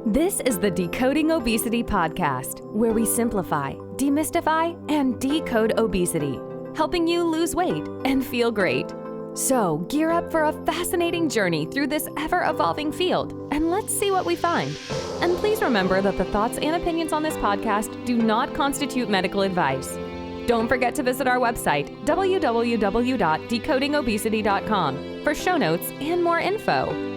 This is the Decoding Obesity podcast, where we simplify, demystify, and decode obesity, helping you lose weight and feel great. So gear up for a fascinating journey through this ever-evolving field, and let's see what we find. And please remember that the thoughts and opinions on this podcast do not constitute medical advice. Don't forget to visit our website, www.decodingobesity.com, for show notes and more info.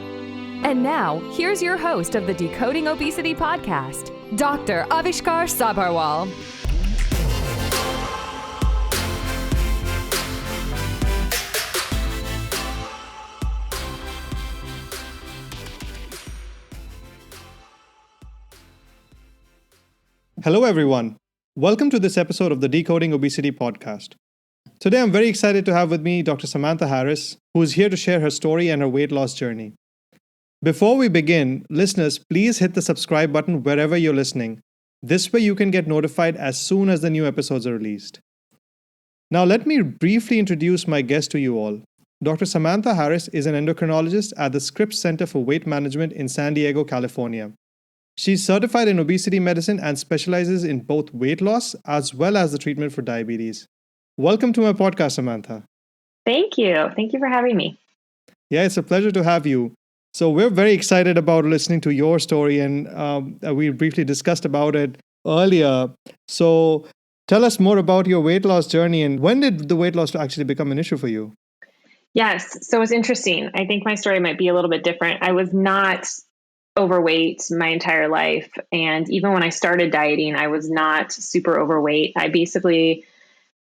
And now, here's your host of the Decoding Obesity podcast, Dr. Avishkar Sabharwal. Hello, everyone. Welcome to this episode of the Decoding Obesity podcast. Today, I'm very excited to have with me Dr. Samantha Harris, who is here to share her story and her weight loss journey. Before we begin, listeners, please hit the subscribe button wherever you're listening. This way you can get notified as soon as the new episodes are released. Now, let me briefly introduce my guest to you all. Dr. Samantha Harris is an endocrinologist at the Scripps Center for Weight Management in San Diego, California. She's certified in obesity medicine and specializes in both weight loss as well as the treatment for diabetes. Welcome to my podcast, Samantha. Thank you. Thank you for having me. Yeah, it's a pleasure to have you. So we're very excited about listening to your story, and we briefly discussed about it earlier. So tell us more about your weight loss journey, and when did the weight loss actually become an issue for you? Yes. So it's interesting. I think my story might be a little bit different. I was not overweight my entire life. And even when I started dieting, I was not super overweight. I basically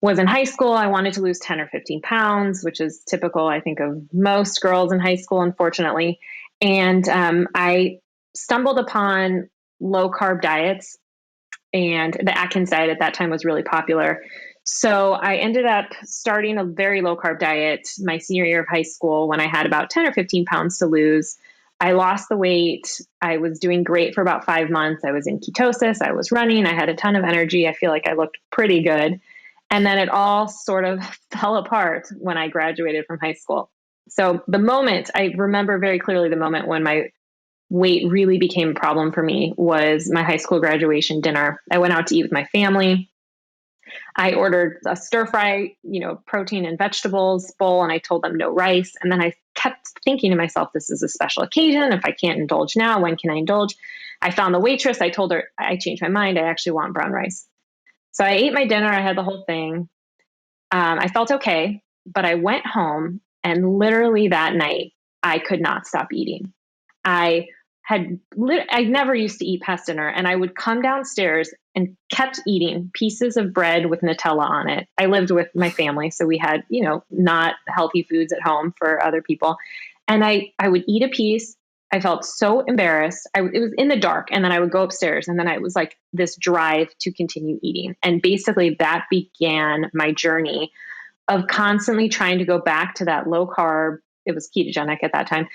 was in high school. I wanted to lose 10 or 15 pounds, which is typical, I think, of most girls in high school, unfortunately. And I stumbled upon low carb diets, and the Atkins diet at that time was really popular. So I ended up starting a very low carb diet my senior year of high school when I had about 10 or 15 pounds to lose. I lost the weight. I was doing great for about 5 months. I was in ketosis. I was running. I had a ton of energy. I feel like I looked pretty good. And then it all sort of fell apart when I graduated from high school. So I remember very clearly the moment when my weight really became a problem for me was my high school graduation dinner. I went out to eat with my family. I ordered a stir fry, protein and vegetables bowl, and I told them no rice. And then I kept thinking to myself, this is a special occasion. If I can't indulge now, when can I indulge? I found the waitress. I told her, I changed my mind. I actually want brown rice. So I ate my dinner. I had the whole thing. I felt okay, but I went home, and literally that night, I could not stop eating. I never used to eat past dinner, and I would come downstairs and kept eating pieces of bread with Nutella on it. I lived with my family, so we had, not healthy foods at home for other people. And I would eat a piece. I felt so embarrassed. It was in the dark, and then I would go upstairs, and then I was like this drive to continue eating. And basically that began my journey of constantly trying to go back to that low carb, it was ketogenic at that time,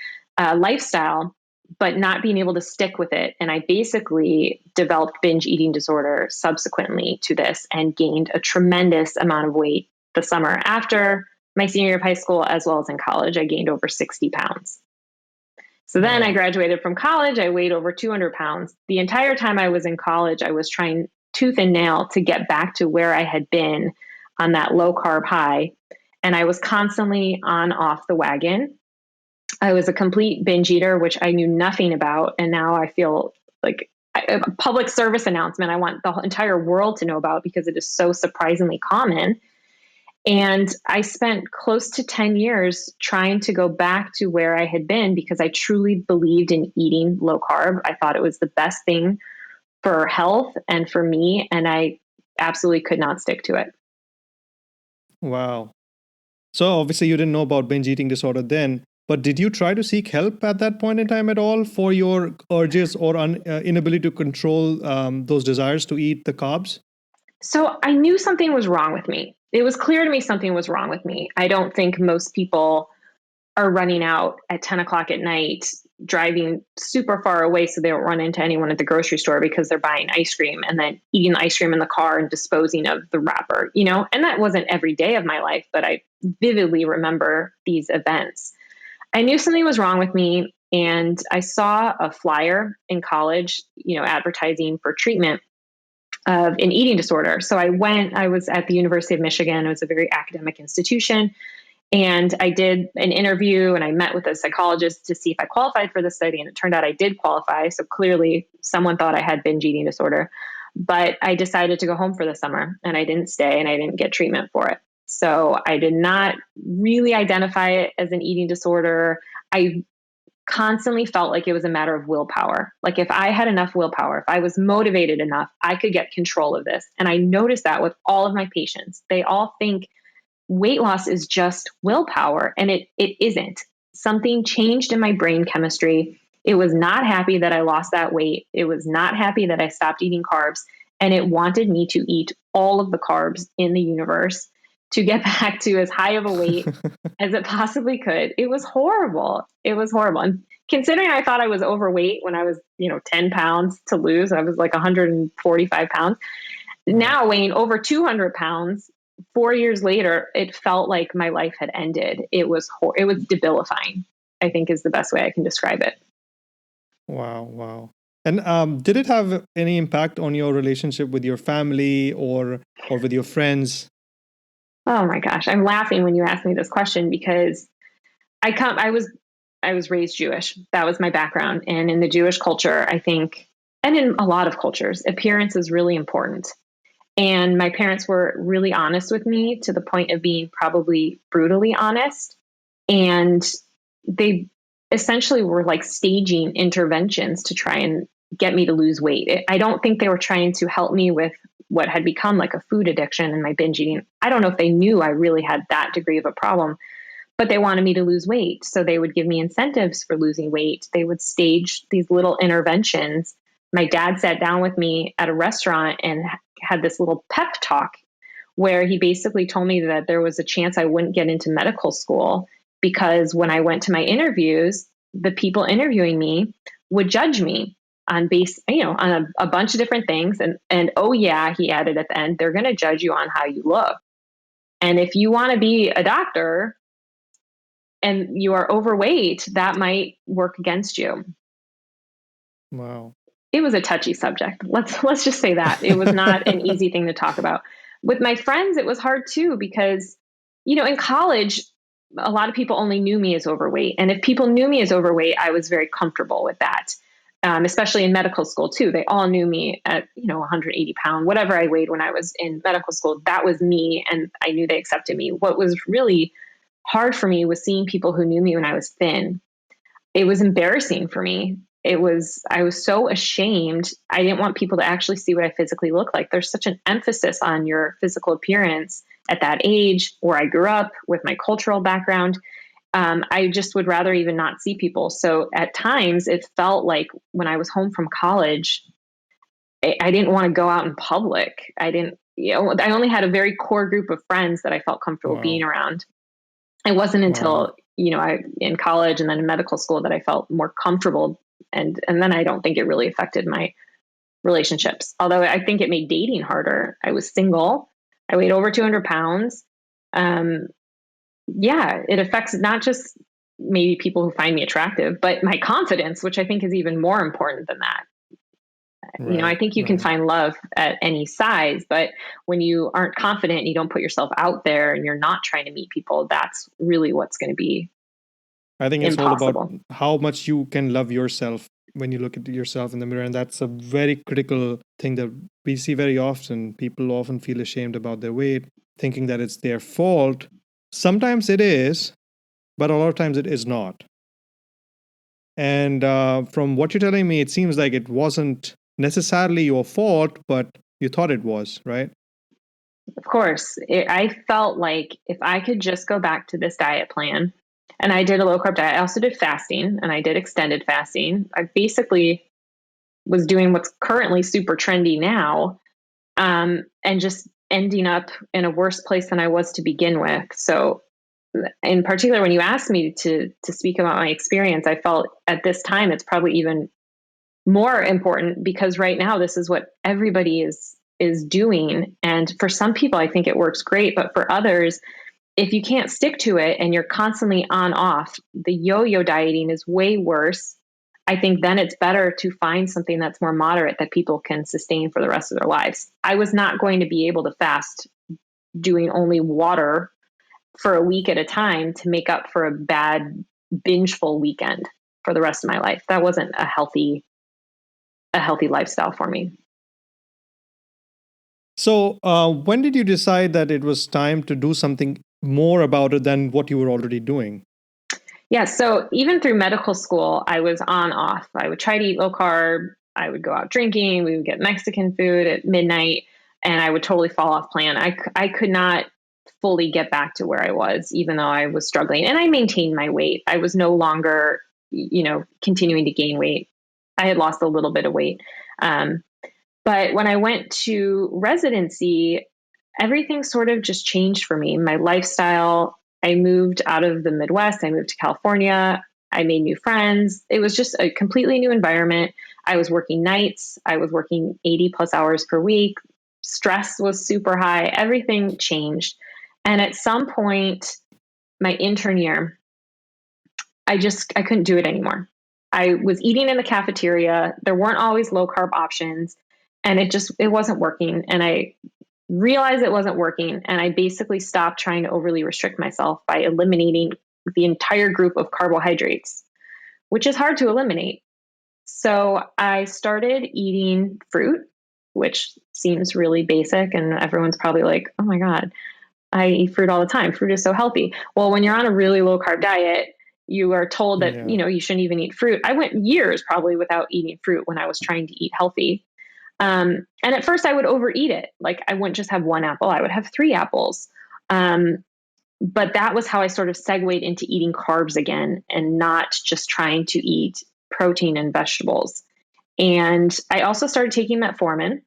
lifestyle, but not being able to stick with it. And I basically developed binge eating disorder subsequently to this and gained a tremendous amount of weight the summer after my senior year of high school, as well as in college. I gained over 60 pounds. So then I graduated from college. I weighed over 200 pounds. The entire time I was in college, I was trying tooth and nail to get back to where I had been on that low carb high. And I was constantly on off the wagon. I was a complete binge eater, which I knew nothing about. And now I feel like a public service announcement I want the entire world to know about, because it is so surprisingly common. And I spent close to 10 years trying to go back to where I had been, because I truly believed in eating low carb. I thought it was the best thing for health and for me. And I absolutely could not stick to it. Wow. So obviously you didn't know about binge eating disorder then, but did you try to seek help at that point in time at all for your urges or inability to control those desires to eat the carbs? So I knew something was wrong with me. It was clear to me something was wrong with me. I don't think most people are running out at 10 o'clock at night, driving super far away so they don't run into anyone at the grocery store because they're buying ice cream and then eating the ice cream in the car and disposing of the wrapper, and that wasn't every day of my life, but I vividly remember these events. I knew something was wrong with me, and I saw a flyer in college, advertising for treatment of an eating disorder. So I was at the University of Michigan. It was a very academic institution. And I did an interview and I met with a psychologist to see if I qualified for the study. And it turned out I did qualify. So clearly someone thought I had binge eating disorder, but I decided to go home for the summer and I didn't stay and I didn't get treatment for it. So I did not really identify it as an eating disorder. I constantly felt like it was a matter of willpower. Like if I had enough willpower, if I was motivated enough, I could get control of this. And I noticed that with all of my patients. They all think weight loss is just willpower, and it isn't. Something changed in my brain chemistry. It was not happy that I lost that weight. It was not happy that I stopped eating carbs, and it wanted me to eat all of the carbs in the universe to get back to as high of a weight as it possibly could. It was horrible. It was horrible. And considering I thought I was overweight when I was, 10 pounds to lose, I was like 145 pounds. Now weighing over 200 pounds, 4 years later, it felt like my life had ended. It was debilifying, I think is the best way I can describe it. Wow, wow. And did it have any impact on your relationship with your family or with your friends? Oh my gosh, I'm laughing when you ask me this question because I was raised Jewish. That was my background, and in the Jewish culture, I think, and in a lot of cultures, appearance is really important. And my parents were really honest with me to the point of being probably brutally honest. And they essentially were like staging interventions to try and get me to lose weight. I don't think they were trying to help me with what had become like a food addiction and my binge eating. I don't know if they knew I really had that degree of a problem, but they wanted me to lose weight. So they would give me incentives for losing weight. They would stage these little interventions. My dad sat down with me at a restaurant and had this little pep talk where he basically told me that there was a chance I wouldn't get into medical school because when I went to my interviews, the people interviewing me would judge me on a bunch of different things. And oh yeah, he added at the end, they're going to judge you on how you look. And if you want to be a doctor and you are overweight, that might work against you. Wow. It was a touchy subject. Let's just say that. It was not an easy thing to talk about. With my friends, it was hard too, because, in college, a lot of people only knew me as overweight. And if people knew me as overweight, I was very comfortable with that. Especially in medical school too. They all knew me at, 180 pounds, whatever I weighed when I was in medical school, that was me. And I knew they accepted me. What was really hard for me was seeing people who knew me when I was thin. It was embarrassing for me. I was so ashamed. I didn't want people to actually see what I physically look like. There's such an emphasis on your physical appearance at that age where I grew up with my cultural background. I just would rather even not see people. So at times it felt like when I was home from college, I didn't want to go out in public. I only had a very core group of friends that I felt comfortable being around. It wasn't until, I in college and then in medical school that I felt more comfortable. And then I don't think it really affected my relationships. Although I think it made dating harder. I was single. I weighed over 200 pounds. It affects not just maybe people who find me attractive, but my confidence, which I think is even more important than that. I think you can find love at any size, but when you aren't confident and you don't put yourself out there and you're not trying to meet people, that's really what's going to be I think it's impossible. all about how much you can love yourself when you look at yourself in the mirror. And that's a very critical thing that we see very often. People often feel ashamed about their weight, thinking that it's their fault. Sometimes it is, but a lot of times it is not. And from what you're telling me, it seems like it wasn't necessarily your fault, but you thought it was, right? Of course. I felt like if I could just go back to this diet plan, and I did a low carb diet. I also did fasting and I did extended fasting. I basically was doing what's currently super trendy now, and just ending up in a worse place than I was to begin with. So in particular, when you asked me to speak about my experience, I felt at this time, it's probably even more important because right now, this is what everybody is doing. And for some people, I think it works great, but for others, if you can't stick to it and you're constantly on off, the yo-yo dieting is way worse. I think then it's better to find something that's more moderate that people can sustain for the rest of their lives. I was not going to be able to fast doing only water for a week at a time to make up for a bad bingeful weekend for the rest of my life. That wasn't a healthy lifestyle for me. So, when did you decide that it was time to do something more about it than what you were already doing? Yeah. So even through medical school, I was on off. I would try to eat low carb. I would go out drinking. We would get Mexican food at midnight, and I would totally fall off plan. I could not fully get back to where I was, even though I was struggling. And I maintained my weight. I was no longer, continuing to gain weight. I had lost a little bit of weight. But when I went to residency, everything sort of just changed for me. My lifestyle, I moved out of the Midwest, I moved to California, I made new friends. It was just a completely new environment. I was working nights, I was working 80 plus hours per week. Stress was super high, everything changed. And at some point, my intern year, I couldn't do it anymore. I was eating in the cafeteria. There weren't always low carb options, and it wasn't working. And I realized it wasn't working, and I basically stopped trying to overly restrict myself by eliminating the entire group of carbohydrates, which is hard to eliminate. So I started eating fruit, which seems really basic, and everyone's probably like, "Oh my God, I eat fruit all the time. Fruit is so healthy." Well, when you're on a really low carb diet, you are told that, Yeah. you shouldn't even eat fruit. I went years probably without eating fruit when I was trying to eat healthy. And at first I would overeat it. Like I wouldn't just have one apple, I would have 3 apples. But that was how I sort of segued into eating carbs again and not just trying to eat protein and vegetables. And I also started taking metformin.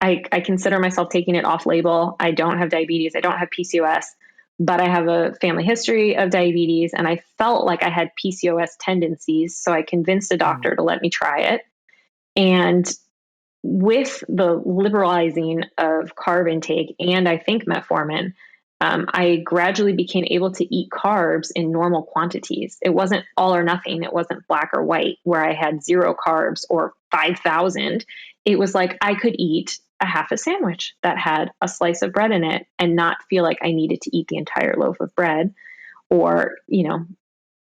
I consider myself taking it off label. I don't have diabetes. I don't have PCOS, but I have a family history of diabetes, and I felt like I had PCOS tendencies. So I convinced a doctor to let me try it. And with the liberalizing of carb intake and I think metformin, I gradually became able to eat carbs in normal quantities. It wasn't all or nothing. It wasn't black or white where I had 0 carbs or 5,000. It was like I could eat a half a sandwich that had a slice of bread in it and not feel like I needed to eat the entire loaf of bread or,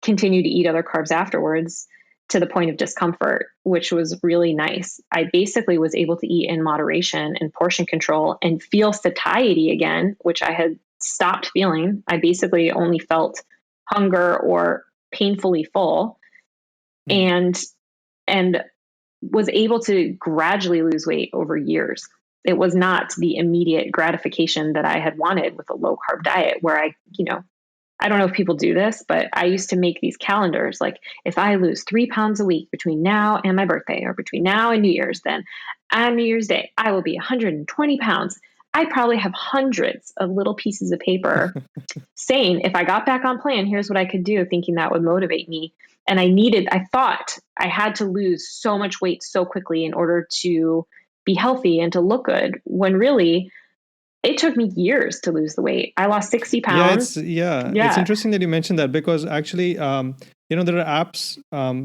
continue to eat other carbs afterwards to the point of discomfort, which was really nice. I basically was able to eat in moderation and portion control and feel satiety again, which I had stopped feeling. I basically only felt hunger or painfully full, and was able to gradually lose weight over years. It was not the immediate gratification that I had wanted with a low carb diet where I don't know if people do this, but I used to make these calendars. Like if I lose 3 pounds a week between now and my birthday or between now and New Year's, then on New Year's Day, I will be 120 pounds. I probably have hundreds of little pieces of paper saying, if I got back on plan, here's what I could do, thinking that would motivate me. And I thought I had to lose so much weight so quickly in order to be healthy and to look good, when really it took me years to lose the weight. I lost 60 pounds. It's interesting that you mentioned that because actually, there are apps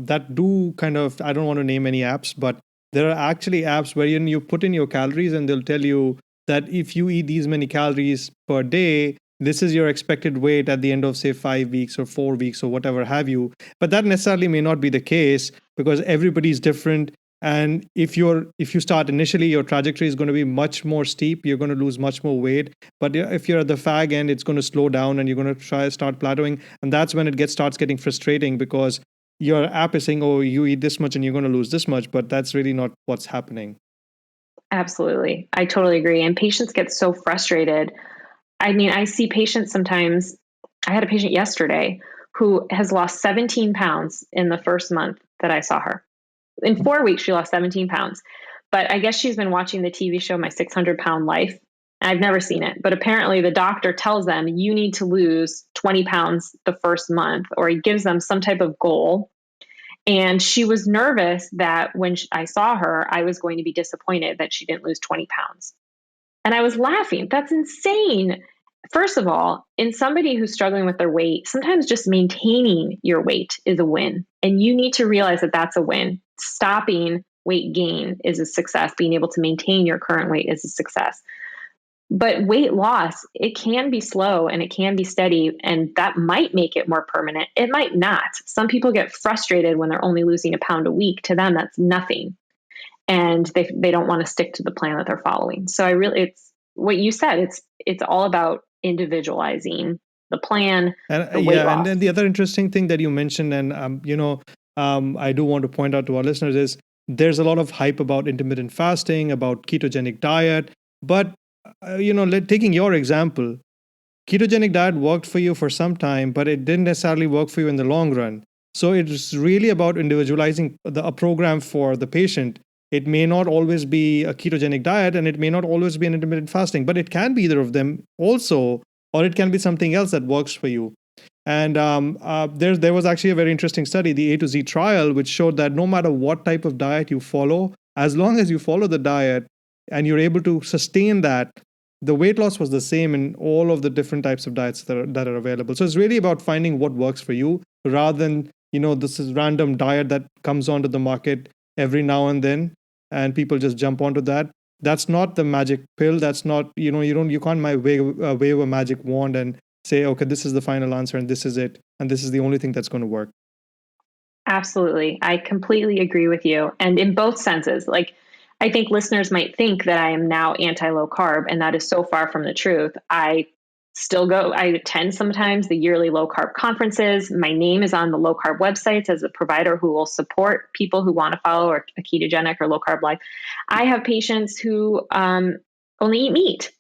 that do kind of, I don't want to name any apps, but there are actually apps where you put in your calories and they'll tell you that if you eat these many calories per day, this is your expected weight at the end of say 5 weeks or 4 weeks or whatever have you. But that necessarily may not be the case because everybody's different. And if you start initially, your trajectory is going to be much more steep. You're going to lose much more weight. But if you're at the fag end, it's going to slow down and you're going to start plateauing. And that's when it starts getting frustrating because your app is saying, oh, you eat this much and you're going to lose this much. But that's really not what's happening. Absolutely. I totally agree. And patients get so frustrated. I mean, I see patients sometimes. I had a patient yesterday who has lost 17 pounds in the first month that I saw her. In 4 weeks, she lost 17 pounds. But I guess she's been watching the TV show, My 600-Pound Life. I've never seen it. But apparently the doctor tells them you need to lose 20 pounds the first month, or he gives them some type of goal. And she was nervous that when I saw her, I was going to be disappointed that she didn't lose 20 pounds. And I was laughing. That's insane. First of all, in somebody who's struggling with their weight, sometimes just maintaining your weight is a win. And you need to realize that that's a win. Stopping weight gain is a success. Being able to maintain your current weight is a success. But weight loss, it can be slow and it can be steady, and that might make it more permanent. It might not. Some people get frustrated when they're only losing a pound a week. To them, that's nothing. And they don't want to stick to the plan that they're following. So it's what you said. It's all about individualizing the plan, And the weight yeah, and loss. then the other interesting thing that you mentioned, and I do want to point out to our listeners is there's a lot of hype about intermittent fasting, about ketogenic diet, but taking your example, ketogenic diet worked for you for some time, but it didn't necessarily work for you in the long run. So it's really about individualizing a program for the patient. It may not always be a ketogenic diet, and it may not always be an intermittent fasting, but it can be either of them also, or it can be something else that works for you. And there was actually a very interesting study, the A to Z trial, which showed that no matter what type of diet you follow, as long as you follow the diet and you're able to sustain that, the weight loss was the same in all of the different types of diets that are available. So it's really about finding what works for you rather than, this is random diet that comes onto the market every now and then and people just jump onto that. That's not the magic pill. That's not, you can't wave a magic wand and say, okay, this is the final answer and this is it. And this is the only thing that's going to work. Absolutely. I completely agree with you. And in both senses, like, I think listeners might think that I am now anti-low carb, and that is so far from the truth. I attend sometimes the yearly low carb conferences. My name is on the low carb websites as a provider who will support people who want to follow a ketogenic or low carb life. I have patients who only eat meat,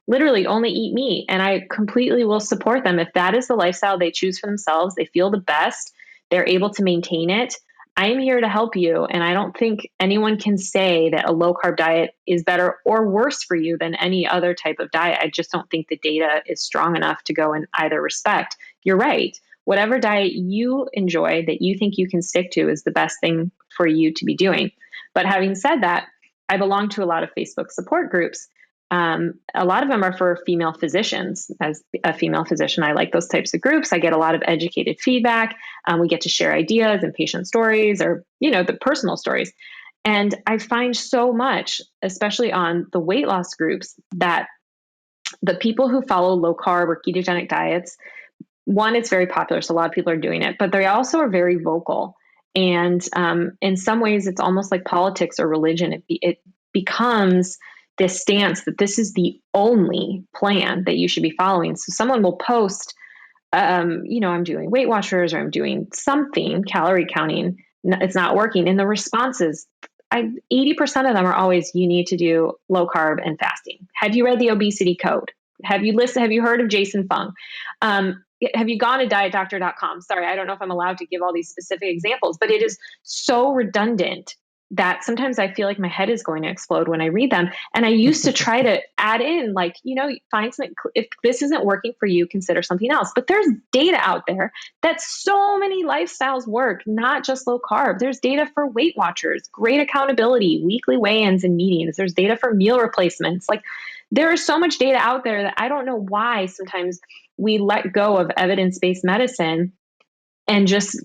literally only eat meat. And I completely will support them. If that is the lifestyle they choose for themselves, they feel the best, they're able to maintain it. I am here to help you. And I don't think anyone can say that a low carb diet is better or worse for you than any other type of diet. I just don't think the data is strong enough to go in either respect. You're right. Whatever diet you enjoy that you think you can stick to is the best thing for you to be doing. But having said that, I belong to a lot of Facebook support groups. A lot of them are for female physicians. As a female physician, I like those types of groups. I get a lot of educated feedback. We get to share ideas and patient stories, or, the personal stories. And I find so much, especially on the weight loss groups, that the people who follow low carb or ketogenic diets, one, it's very popular, so a lot of people are doing it, but they also are very vocal. And in some ways, it's almost like politics or religion. It becomes this stance that this is the only plan that you should be following. So someone will post, I'm doing Weight Watchers, or I'm doing something, calorie counting. It's not working. And the responses, 80% of them are always, you need to do low carb and fasting. Have you read the Obesity Code? Have you heard of Jason Fung? Have you gone to dietdoctor.com? Sorry, I don't know if I'm allowed to give all these specific examples, but it is so redundant that sometimes I feel like my head is going to explode when I read them. And I used to try to add in, like, find something. If this isn't working for you, consider something else. But there's data out there that so many lifestyles work, not just low carb. There's data for Weight Watchers, great accountability, weekly weigh-ins and meetings. There's data for meal replacements. Like, there is so much data out there that I don't know why sometimes we let go of evidence-based medicine and just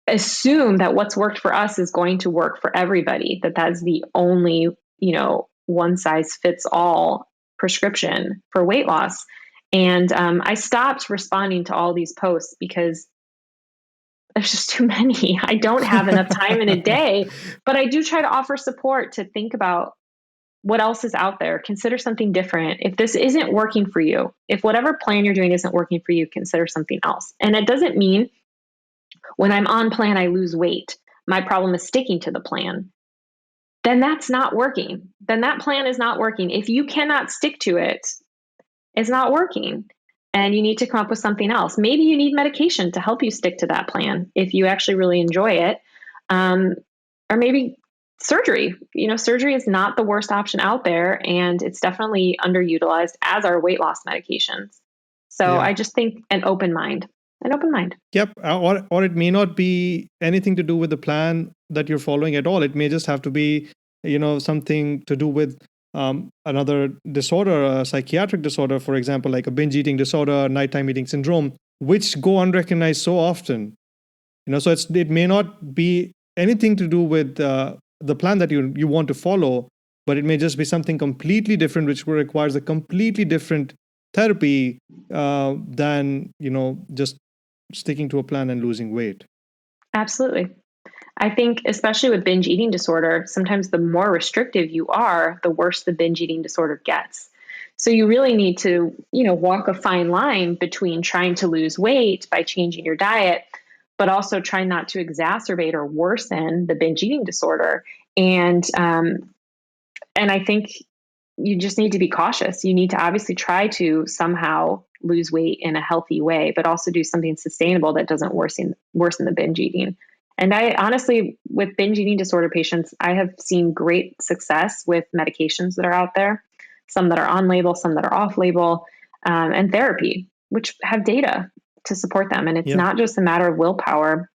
assume that what's worked for us is going to work for everybody, that's the only, one size fits all prescription for weight loss. And I stopped responding to all these posts because there's just too many. I don't have enough time in a day, but I do try to offer support to think about what else is out there. Consider something different. If this isn't working for you, if whatever plan you're doing isn't working for you, consider something else. And it doesn't mean when I'm on plan, I lose weight. My problem is sticking to the plan. Then that's not working. Then that plan is not working. If you cannot stick to it, it's not working. And you need to come up with something else. Maybe you need medication to help you stick to that plan if you actually really enjoy it. Or maybe surgery. Surgery is not the worst option out there, and it's definitely underutilized, as are weight loss medications. So Yeah. I just think an open mind. Yep. Or it may not be anything to do with the plan that you're following at all. It may just have to be, something to do with another disorder, a psychiatric disorder, for example, like a binge eating disorder, nighttime eating syndrome, which go unrecognized so often. So it may not be anything to do with the plan that you want to follow, but it may just be something completely different, which requires a completely different therapy than just sticking to a plan and losing weight. Absolutely. I think, especially with binge eating disorder, sometimes the more restrictive you are, the worse the binge eating disorder gets. So you really need to, walk a fine line between trying to lose weight by changing your diet, but also try not to exacerbate or worsen the binge eating disorder. And I think you just need to be cautious. You need to obviously try to somehow lose weight in a healthy way, but also do something sustainable that doesn't worsen the binge eating. And I honestly, with binge eating disorder patients, I have seen great success with medications that are out there, some that are on label, some that are off label, and therapy, which have data to support them. And it's Yeah. not just a matter of willpower.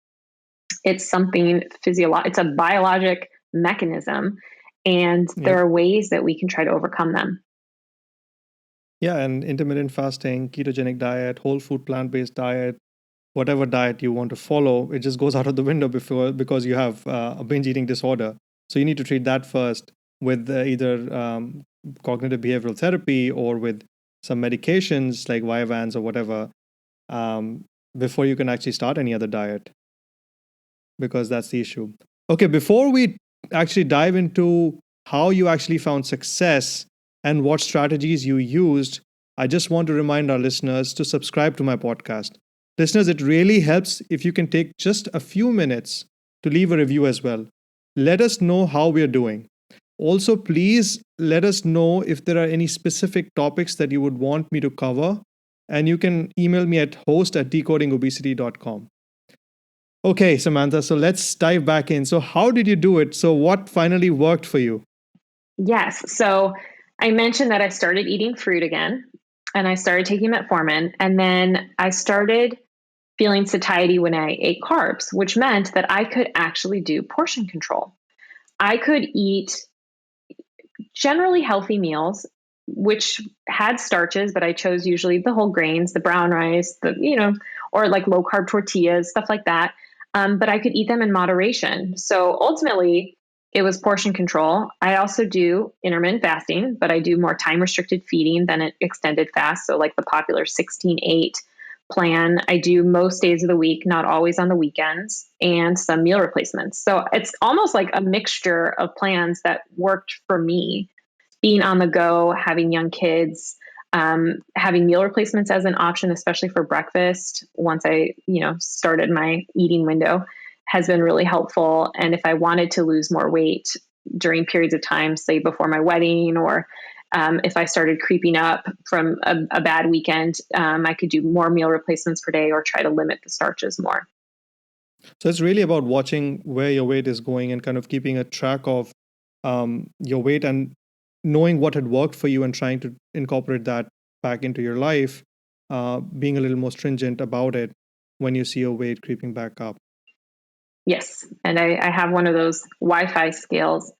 It's something it's a biologic mechanism. And there Yep. are ways that we can try to overcome them. Yeah, and intermittent fasting, ketogenic diet, whole food plant-based diet, whatever diet you want to follow, it just goes out of the window because you have a binge eating disorder. So you need to treat that first with either cognitive behavioral therapy or with some medications like Vyvanse or whatever before you can actually start any other diet, because that's the issue. Okay, before we actually dive into how you actually found success and what strategies you used, I just want to remind our listeners to subscribe to my podcast. Listeners, it really helps if you can take just a few minutes to leave a review as well. Let us know how we are doing. Also, please let us know if there are any specific topics that you would want me to cover, and you can email me at host@decodingobesity.com. Okay, Samantha, so let's dive back in. So how did you do it? So what finally worked for you? Yes. So I mentioned that I started eating fruit again, and I started taking metformin, and then I started feeling satiety when I ate carbs, which meant that I could actually do portion control. I could eat generally healthy meals, which had starches, but I chose usually the whole grains, the brown rice, or like low carb tortillas, stuff like that. But I could eat them in moderation. So ultimately, it was portion control. I also do intermittent fasting, but I do more time restricted feeding than an extended fast. So like the popular 16-8 plan, I do most days of the week, not always on the weekends, and some meal replacements. So it's almost like a mixture of plans that worked for me. Being on the go, having young kids, having meal replacements as an option, especially for breakfast, once I, started my eating window, has been really helpful. And if I wanted to lose more weight during periods of time, say before my wedding, or if I started creeping up from a bad weekend, I could do more meal replacements per day or try to limit the starches more. So it's really about watching where your weight is going and kind of keeping a track of your weight and knowing what had worked for you and trying to incorporate that back into your life, being a little more stringent about it when you see your weight creeping back up. Yes. And I have one of those Wi-Fi scales.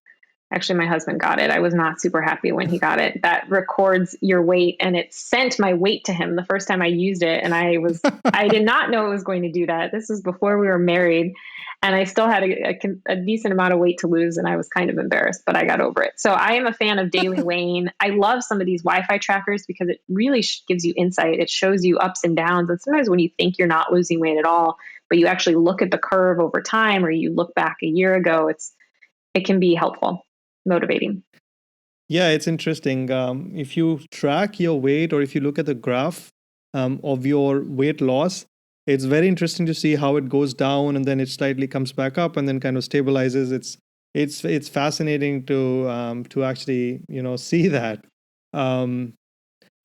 Actually, my husband got it. I was not super happy when he got it. That records your weight, and it sent my weight to him the first time I used it. And I did not know it was going to do that. This was before we were married, and I still had a decent amount of weight to lose, and I was kind of embarrassed, but I got over it. So I am a fan of daily weighing. I love some of these Wi-Fi trackers because it really gives you insight. It shows you ups and downs. And sometimes when you think you're not losing weight at all, but you actually look at the curve over time, or you look back a year ago, it can be helpful. Motivating. Yeah, it's interesting. If you track your weight or if you look at the graph of your weight loss, it's very interesting to see how it goes down and then it slightly comes back up and then kind of stabilizes. It's fascinating to actually see that.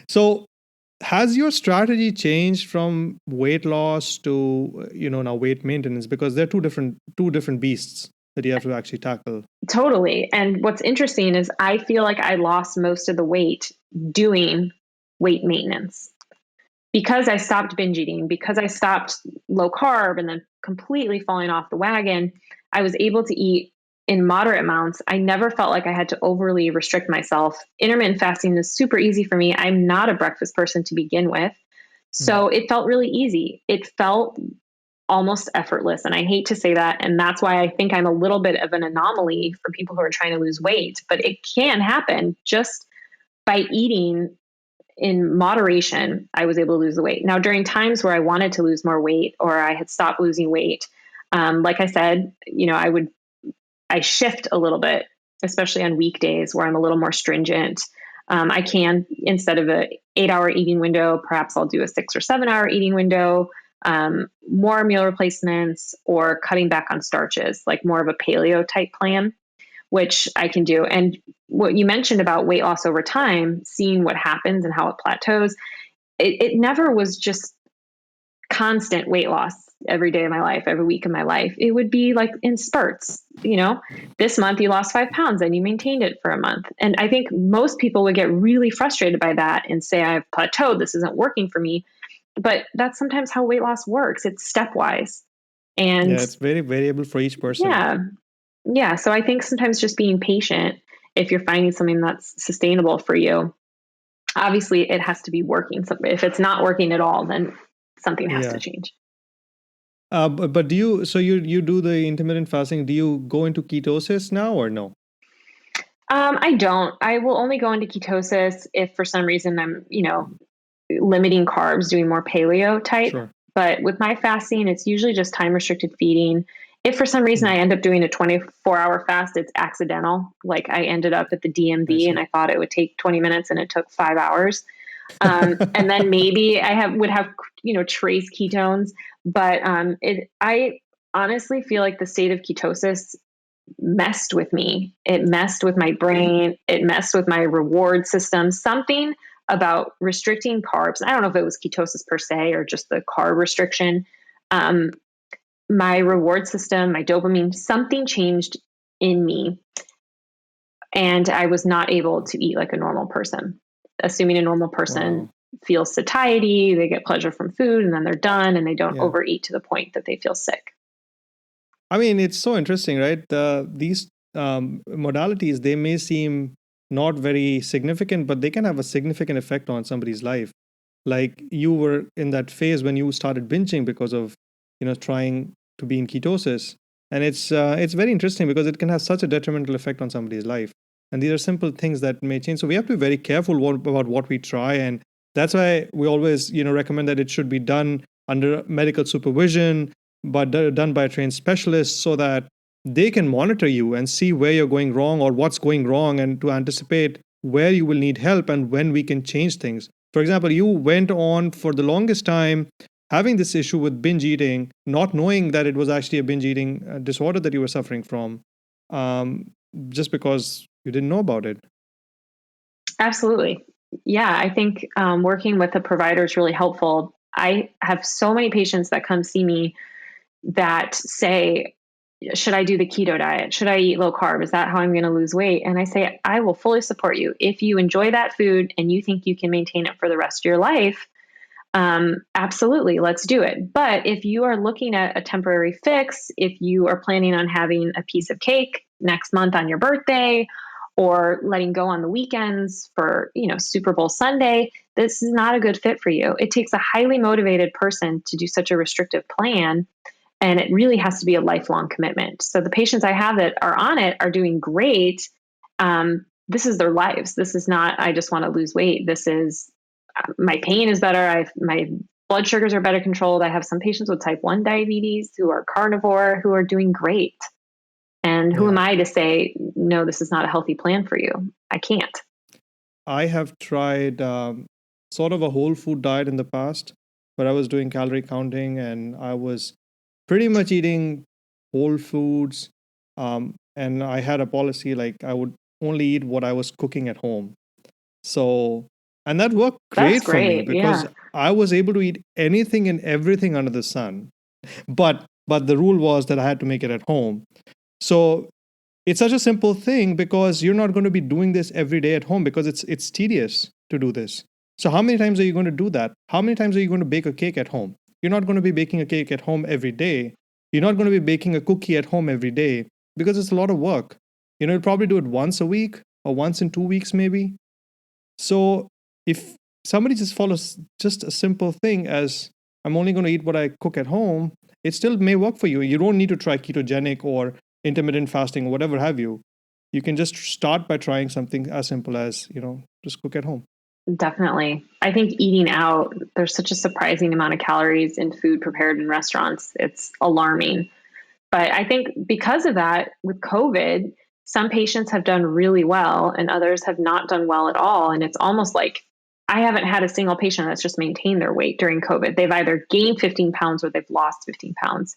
So has your strategy changed from weight loss to now weight maintenance, because they're two different beasts that you have to actually tackle? Totally. And what's interesting is I feel like I lost most of the weight doing weight maintenance because I stopped binge eating, because I stopped low carb and then completely falling off the wagon. I was able to eat in moderate amounts. I never felt like I had to overly restrict myself. Intermittent fasting is super easy for me. I'm not a breakfast person to begin with. So it felt really easy. It felt almost effortless. And I hate to say that. And that's why I think I'm a little bit of an anomaly for people who are trying to lose weight, but it can happen just by eating in moderation. I was able to lose the weight. Now, during times where I wanted to lose more weight or I had stopped losing weight, like I said, I shift a little bit, especially on weekdays where I'm a little more stringent. I can, instead of a 8-hour eating window, perhaps I'll do a 6 or 7-hour eating window, more meal replacements, or cutting back on starches, like more of a paleo type plan, which I can do. And what you mentioned about weight loss over time, seeing what happens and how it plateaus, it never was just constant weight loss every day of my life, every week of my life. It would be like in spurts. This month you lost 5 pounds and you maintained it for a month. And I think most people would get really frustrated by that and say, I've plateaued, this isn't working for me. But that's sometimes how weight loss works. It's stepwise. And Yeah, it's very variable for each person. yeah. So I think sometimes just being patient, if you're finding something that's sustainable for you, obviously it has to be working. So if it's not working at all, then something has to change. But you do the intermittent fasting, do you go into ketosis now or no? I don't. I will only go into ketosis if for some reason I'm, limiting carbs, doing more paleo type. Sure. But with my fasting, it's usually just time restricted feeding. If for some reason I end up doing a 24-hour fast, it's accidental. Like I ended up at the DMV and I thought it would take 20 minutes and it took 5 hours. And then maybe I would have trace ketones, but I honestly feel like the state of ketosis messed with me. It messed with my brain. It messed with my reward system. Something about restricting carbs. I don't know if it was ketosis per se or just the carb restriction. My reward system, my dopamine, something changed in me. And I was not able to eat like a normal person. Assuming a normal person feels satiety, they get pleasure from food, and then they're done, and they don't overeat to the point that they feel sick. I mean, it's so interesting, right? These modalities, they may seem not very significant, but they can have a significant effect on somebody's life. Like you were in that phase when you started binging because of, trying to be in ketosis. And it's very interesting because it can have such a detrimental effect on somebody's life. And these are simple things that may change. So we have to be very careful about what we try. And that's why we always, recommend that it should be done under medical supervision, but done by a trained specialist so that they can monitor you and see where you're going wrong or what's going wrong and to anticipate where you will need help and when we can change things. For example, you went on for the longest time having this issue with binge eating, not knowing that it was actually a binge eating disorder that you were suffering from, just because you didn't know about it. Absolutely. Yeah, I think working with a provider is really helpful. I have so many patients that come see me that say, should I do the keto diet? Should I eat low carb? Is that how I'm going to lose weight? And I say, I will fully support you. If you enjoy that food and you think you can maintain it for the rest of your life, absolutely, let's do it. But if you are looking at a temporary fix, if you are planning on having a piece of cake next month on your birthday, or letting go on the weekends for, Super Bowl Sunday, this is not a good fit for you. It takes a highly motivated person to do such a restrictive plan. And it really has to be a lifelong commitment. So the patients I have that are on it are doing great. This is their lives. This is not, I just want to lose weight. This is, my pain is better. My blood sugars are better controlled. I have some patients with type 1 diabetes who are carnivore, who are doing great. And who am I to say, no, this is not a healthy plan for you? I can't. I have tried sort of a whole food diet in the past, where I was doing calorie counting and I was pretty much eating whole foods. And I had a policy like I would only eat what I was cooking at home. So, and that worked great for me because I was able to eat anything and everything under the sun. But the rule was that I had to make it at home. So it's such a simple thing because you're not going to be doing this every day at home because it's tedious to do this. So how many times are you going to do that? How many times are you going to bake a cake at home? You're not going to be baking a cake at home every day. You're not going to be baking a cookie at home every day. because it's a lot of work. You'll probably do it once a week or once in 2 weeks, maybe. So if somebody just follows just a simple thing as I'm only going to eat what I cook at home, it still may work for you. You don't need to try ketogenic or intermittent fasting or whatever have you. You can just start by trying something as simple as, just cook at home. Definitely. I think eating out, there's such a surprising amount of calories in food prepared in restaurants. It's alarming. But I think because of that, with COVID, some patients have done really well and others have not done well at all. And it's almost like I haven't had a single patient that's just maintained their weight during COVID. They've either gained 15 pounds or they've lost 15 pounds.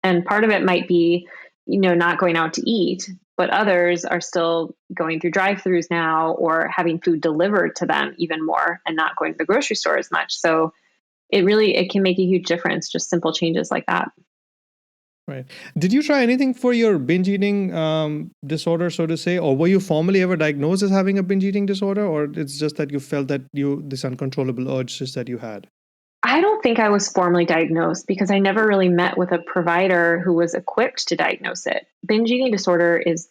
And part of it might be, not going out to eat, but others are still going through drive-throughs now or having food delivered to them even more and not going to the grocery store as much. So it can make a huge difference, just simple changes like that. Right. Did you try anything for your binge eating disorder, so to say, or were you formally ever diagnosed as having a binge eating disorder, or it's just that you felt that this uncontrollable urge just that you had? I don't think I was formally diagnosed because I never really met with a provider who was equipped to diagnose it. Binge eating disorder is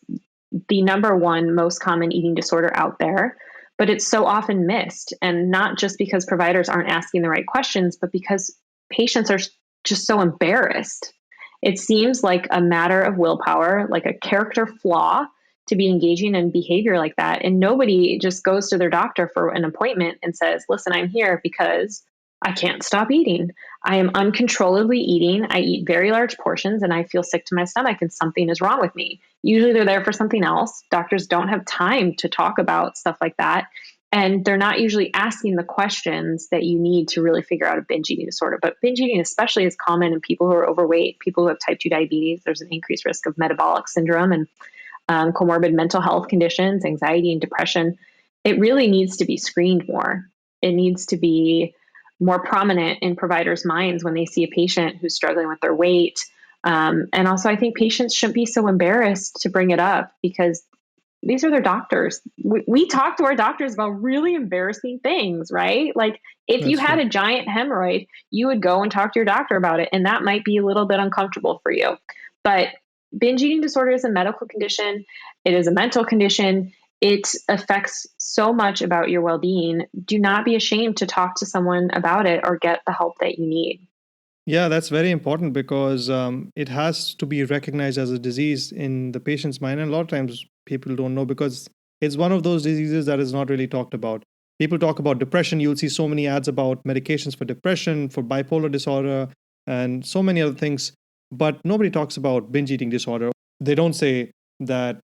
the number one most common eating disorder out there, but it's so often missed. And not just because providers aren't asking the right questions, but because patients are just so embarrassed. It seems like a matter of willpower, like a character flaw to be engaging in behavior like that. And nobody just goes to their doctor for an appointment and says, listen, I'm here because I can't stop eating. I am uncontrollably eating. I eat very large portions and I feel sick to my stomach and something is wrong with me. Usually they're there for something else. Doctors don't have time to talk about stuff like that. And they're not usually asking the questions that you need to really figure out a binge eating disorder. But binge eating especially is common in people who are overweight, people who have type 2 diabetes. There's an increased risk of metabolic syndrome and comorbid mental health conditions, anxiety and depression. It really needs to be screened more. It needs to be more prominent in providers' minds when they see a patient who's struggling with their weight. And also, I think patients shouldn't be so embarrassed to bring it up because these are their doctors. We talk to our doctors about really embarrassing things, right? Like if you had a giant hemorrhoid, you would go and talk to your doctor about it. And that might be a little bit uncomfortable for you. But binge eating disorder is a medical condition. It is a mental condition. It affects so much about your well-being. Do not be ashamed to talk to someone about it or get the help that you need. Yeah, that's very important because it has to be recognized as a disease in the patient's mind. And a lot of times people don't know because it's one of those diseases that is not really talked about. People talk about depression. You'll see so many ads about medications for depression, for bipolar disorder, and so many other things. But nobody talks about binge eating disorder. They don't say that,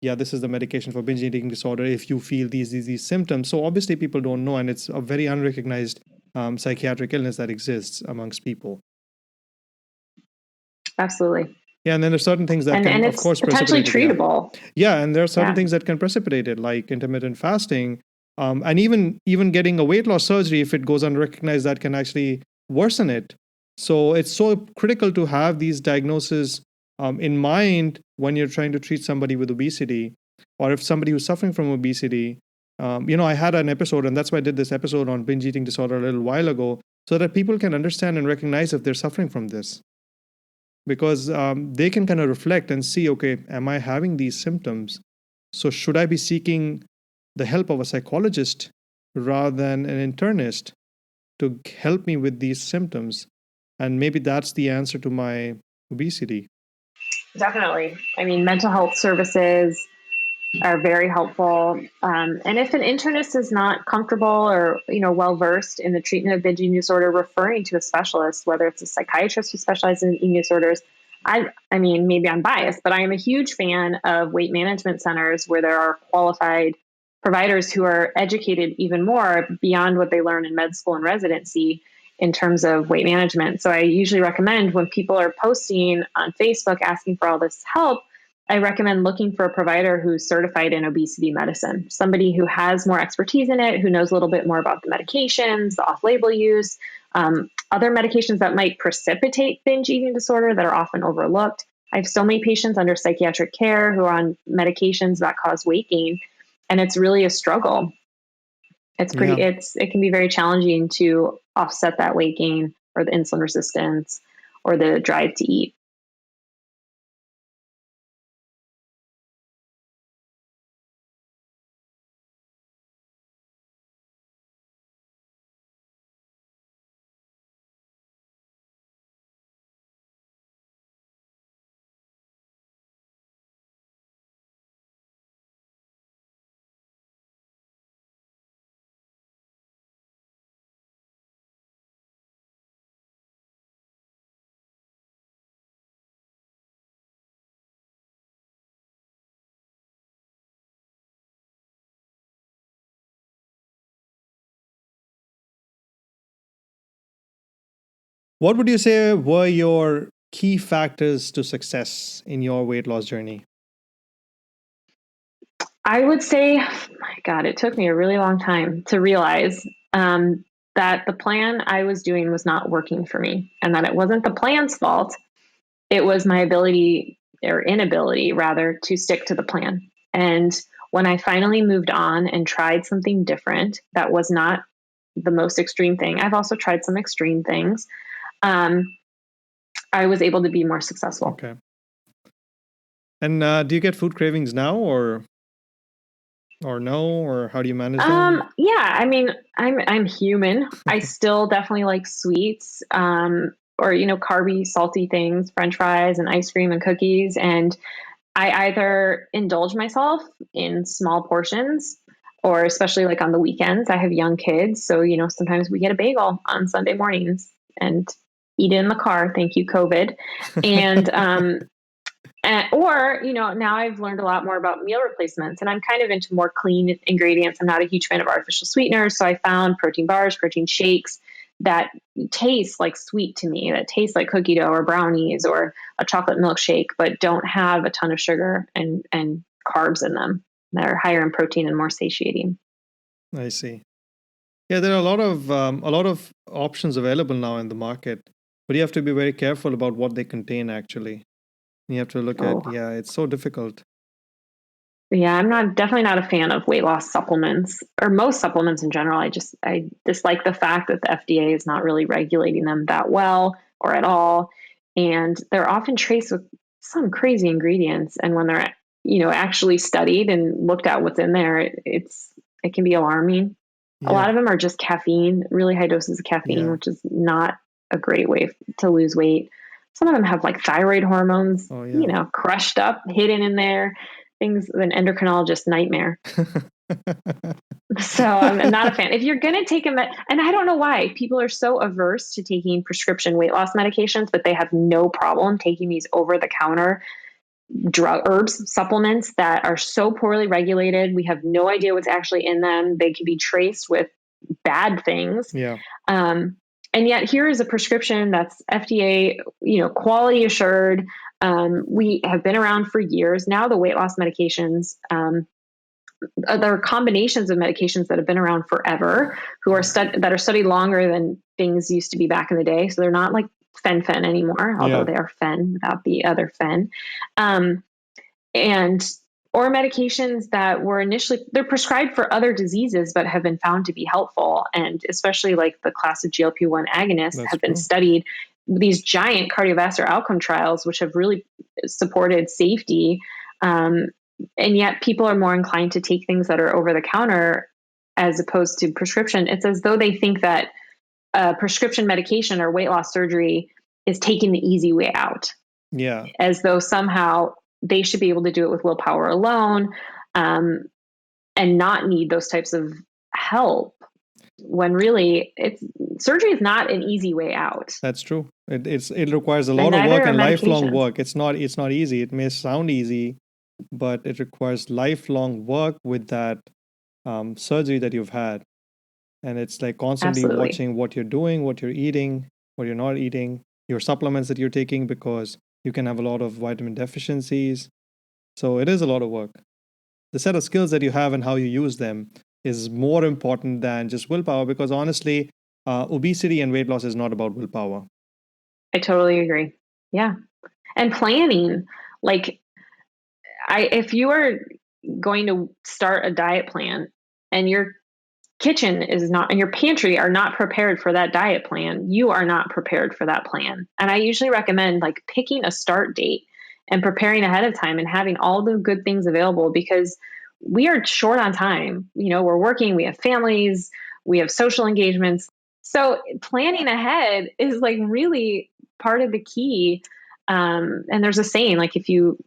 this is the medication for binge eating disorder if you feel these symptoms. So obviously people don't know, and it's a very unrecognized psychiatric illness that exists amongst people. Absolutely. Yeah, and then there's certain things that can, of course, potentially treatable. Yeah, and there are certain things that can precipitate it, like intermittent fasting, and even getting a weight loss surgery, if it goes unrecognized, that can actually worsen it. So it's so critical to have these diagnoses in mind when you're trying to treat somebody with obesity, or if somebody who's suffering from obesity. I had an episode, and that's why I did this episode on binge eating disorder a little while ago, so that people can understand and recognize if they're suffering from this. Because they can kind of reflect and see, okay, am I having these symptoms? So should I be seeking the help of a psychologist rather than an internist to help me with these symptoms? And maybe that's the answer to my obesity. Definitely. I mean, mental health services are very helpful. And if an internist is not comfortable or, well versed in the treatment of binge eating disorder, referring to a specialist, whether it's a psychiatrist who specializes in eating disorders. I mean, maybe I'm biased, but I am a huge fan of weight management centers where there are qualified providers who are educated even more beyond what they learn in med school and residency in terms of weight management. So I usually recommend when people are posting on Facebook asking for all this help, I recommend looking for a provider who's certified in obesity medicine, somebody who has more expertise in it, who knows a little bit more about the medications, the off-label use, other medications that might precipitate binge eating disorder that are often overlooked. I have so many patients under psychiatric care who are on medications that cause weight gain, and it's really a struggle. It can be very challenging to offset that weight gain or the insulin resistance or the drive to eat. What would you say were your key factors to success in your weight loss journey? I would say, my God, it took me a really long time to realize that the plan I was doing was not working for me, and that it wasn't the plan's fault. It was my ability or inability, rather, to stick to the plan. And when I finally moved on and tried something different that was not the most extreme thing, I've also tried some extreme things. I was able to be more successful. Okay. And do you get food cravings now, or no, or how do you manage them? Yeah, I mean, I'm human. I still definitely like sweets, or carby, salty things, French fries and ice cream and cookies. And I either indulge myself in small portions, or especially like on the weekends. I have young kids, so sometimes we get a bagel on Sunday mornings and eat it in the car. Thank you, COVID. And or now I've learned a lot more about meal replacements, and I'm kind of into more clean ingredients. I'm not a huge fan of artificial sweeteners, so I found protein bars, protein shakes that taste like sweet to me, that taste like cookie dough or brownies or a chocolate milkshake, but don't have a ton of sugar and carbs in them. That are higher in protein and more satiating. I see. Yeah, there are a lot of options available now in the market, but you have to be very careful about what they contain actually. You have to look at, Oh, it's so difficult. yeah, I'm definitely not a fan of weight loss supplements, or most supplements in general. I dislike the fact that the FDA is not really regulating them that well or at all. And they're often traced with some crazy ingredients. And when they're, actually studied and looked at what's in there, it can be alarming. A Yeah, lot of them are just caffeine, really high doses of caffeine, yeah. which is not a great way to lose weight. Some of them have like thyroid hormones, Oh, yeah. crushed up, hidden in there, things, an endocrinologist nightmare. So I'm not a fan. If you're going to take and I don't know why people are so averse to taking prescription weight loss medications, but they have no problem taking these over the counter herbs supplements that are so poorly regulated. We have no idea what's actually in them. They can be traced with bad things. Yeah, Um, and yet here is a prescription that's FDA, quality assured. We have been around for years. Now the weight loss medications, there are combinations of medications that have been around forever, that are studied longer than things used to be back in the day. So they're not like fen anymore, although yeah, they are fen without the other fen. And or medications that were initially, they're prescribed for other diseases but have been found to be helpful, and especially like the class of GLP-1 agonists that's have been true. studied, these giant cardiovascular outcome trials which have really supported safety. And yet people are more inclined to take things that are over the counter as opposed to prescription. It's as though they think that prescription medication or weight loss surgery is taking the easy way out, Yeah, as though somehow they should be able to do it with willpower alone, um, and not need those types of help, when really surgery is not an easy way out, that's true. It requires a and lot of neither work are and lifelong medications. work. It's not easy. It may sound easy, but it requires lifelong work with that surgery that you've had. And it's like constantly Absolutely. watching what you're doing, what you're eating, what you're not eating, your supplements that you're taking, because you can have a lot of vitamin deficiencies. So it is a lot of work. The set of skills that you have and how you use them is more important than just willpower, because honestly, obesity and weight loss is not about willpower. I totally agree. Yeah. And planning, like, if you are going to start a diet plan and your kitchen is not, and your pantry are not prepared for that diet plan, you are not prepared for that plan. And I usually recommend like picking a start date and preparing ahead of time and having all the good things available, because we are short on time. We're working, we have families, we have social engagements. So planning ahead is like really part of the key. And there's a saying, like, if you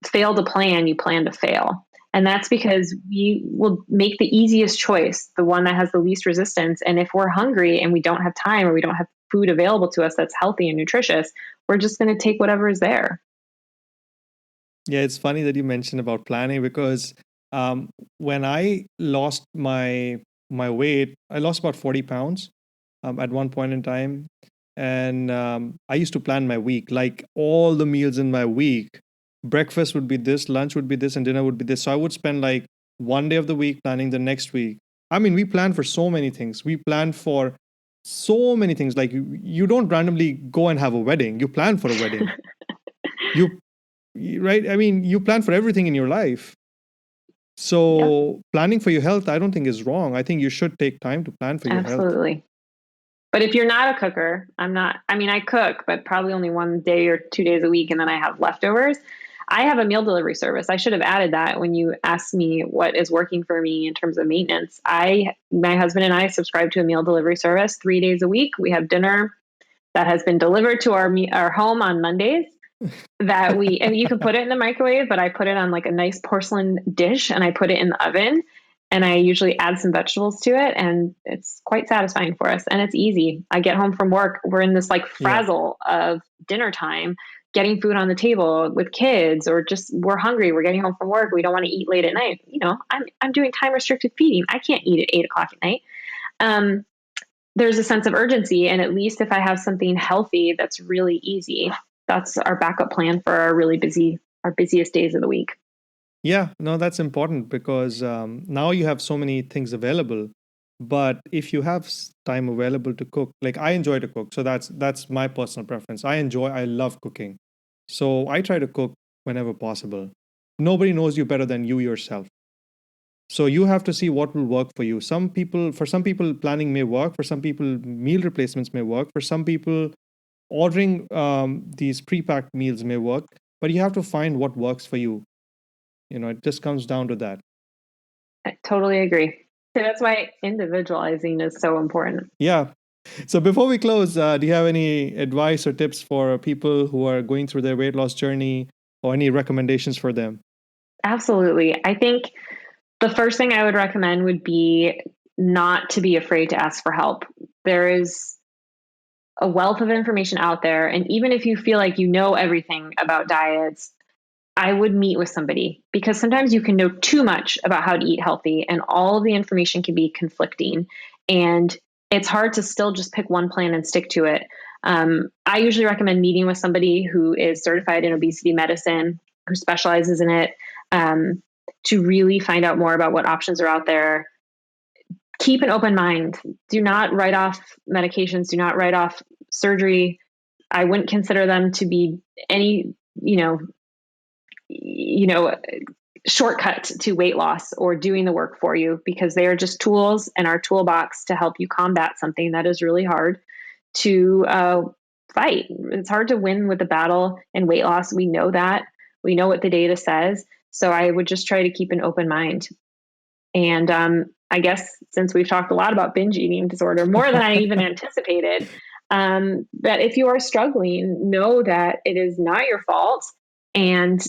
fail to plan, you plan to fail. And that's because we will make the easiest choice, the one that has the least resistance. And if we're hungry and we don't have time, or we don't have food available to us that's healthy and nutritious, we're just going to take whatever is there. Yeah, it's funny that you mentioned about planning, because when I lost my weight, I lost about 40 pounds at one point in time. And I used to plan my week, like all the meals in my week. Breakfast would be this, lunch would be this, and dinner would be this. So I would spend like one day of the week planning the next week. I mean, we plan for so many things. We plan for so many things. Like you don't randomly go and have a wedding. You plan for a wedding. Right? I mean, you plan for everything in your life. So planning for your health, I don't think is wrong. I think you should take time to plan for your health. Absolutely. But if you're not a cooker, I cook, but probably only 1 day or 2 days a week, and then I have leftovers. I have a meal delivery service. I should have added that when you asked me what is working for me in terms of maintenance. My husband and I subscribe to a meal delivery service 3 days a week. We have dinner that has been delivered to our home on Mondays and you can put it in the microwave, but I put it on like a nice porcelain dish and I put it in the oven. And I usually add some vegetables to it, and it's quite satisfying for us. And it's easy. I get home from work. We're in this like frazzle of dinner time, getting food on the table with kids, or just we're hungry. We're getting home from work. We don't want to eat late at night. I'm doing time restricted feeding. I can't eat at 8 o'clock at night. There's a sense of urgency. And at least if I have something healthy that's really easy, that's our backup plan for our busiest days of the week. Yeah, no, that's important because now you have so many things available. But if you have time available to cook, like I enjoy to cook. So that's my personal preference. I love cooking. So I try to cook whenever possible. Nobody knows you better than you yourself. So you have to see what will work for you. For some people, planning may work. For some people, meal replacements may work. For some people, ordering these pre-packed meals may work. But you have to find what works for you. It just comes down to that. I totally agree. That's why individualizing is so important. Yeah. So before we close, do you have any advice or tips for people who are going through their weight loss journey, or any recommendations for them? Absolutely. I think the first thing I would recommend would be not to be afraid to ask for help. There is a wealth of information out there. And even if you feel like you know everything about diets, I would meet with somebody, because sometimes you can know too much about how to eat healthy and all of the information can be conflicting. And it's hard to still just pick one plan and stick to it. I usually recommend meeting with somebody who is certified in obesity medicine, who specializes in it, to really find out more about what options are out there. Keep an open mind. Do not write off medications. Do not write off surgery. I wouldn't consider them to be any, shortcut to weight loss or doing the work for you, because they are just tools in our toolbox to help you combat something that is really hard to fight. It's hard to win with the battle in weight loss. We know that. We know what the data says. So I would just try to keep an open mind. And I guess since we've talked a lot about binge eating disorder, more than I even anticipated, that if you are struggling, know that it is not your fault, and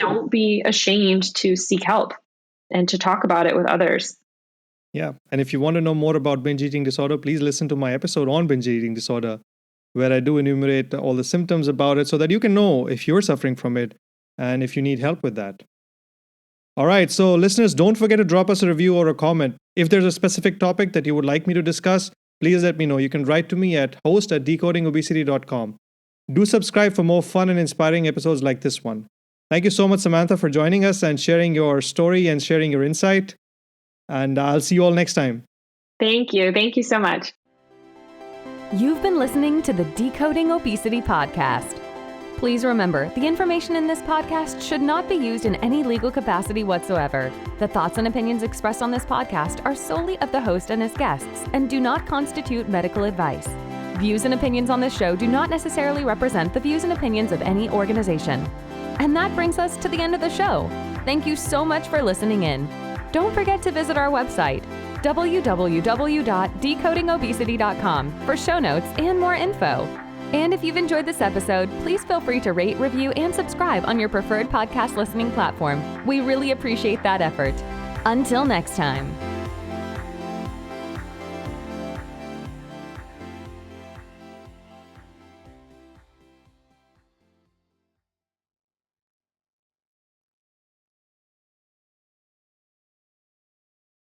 don't be ashamed to seek help and to talk about it with others. Yeah. And if you want to know more about binge eating disorder, please listen to my episode on binge eating disorder, where I do enumerate all the symptoms about it so that you can know if you're suffering from it and if you need help with that. All right. So listeners, don't forget to drop us a review or a comment. If there's a specific topic that you would like me to discuss, please let me know. You can write to me at host@decodingobesity.com. Do subscribe for more fun and inspiring episodes like this one. Thank you so much, Samantha, for joining us and sharing your story and sharing your insight. And I'll see you all next time. Thank you. Thank you so much. You've been listening to the Decoding Obesity podcast. Please remember, the information in this podcast should not be used in any legal capacity whatsoever. The thoughts and opinions expressed on this podcast are solely of the host and his guests and do not constitute medical advice. Views and opinions on this show do not necessarily represent the views and opinions of any organization. And that brings us to the end of the show. Thank you so much for listening in. Don't forget to visit our website, www.decodingobesity.com, for show notes and more info. And if you've enjoyed this episode, please feel free to rate, review, and subscribe on your preferred podcast listening platform. We really appreciate that effort. Until next time.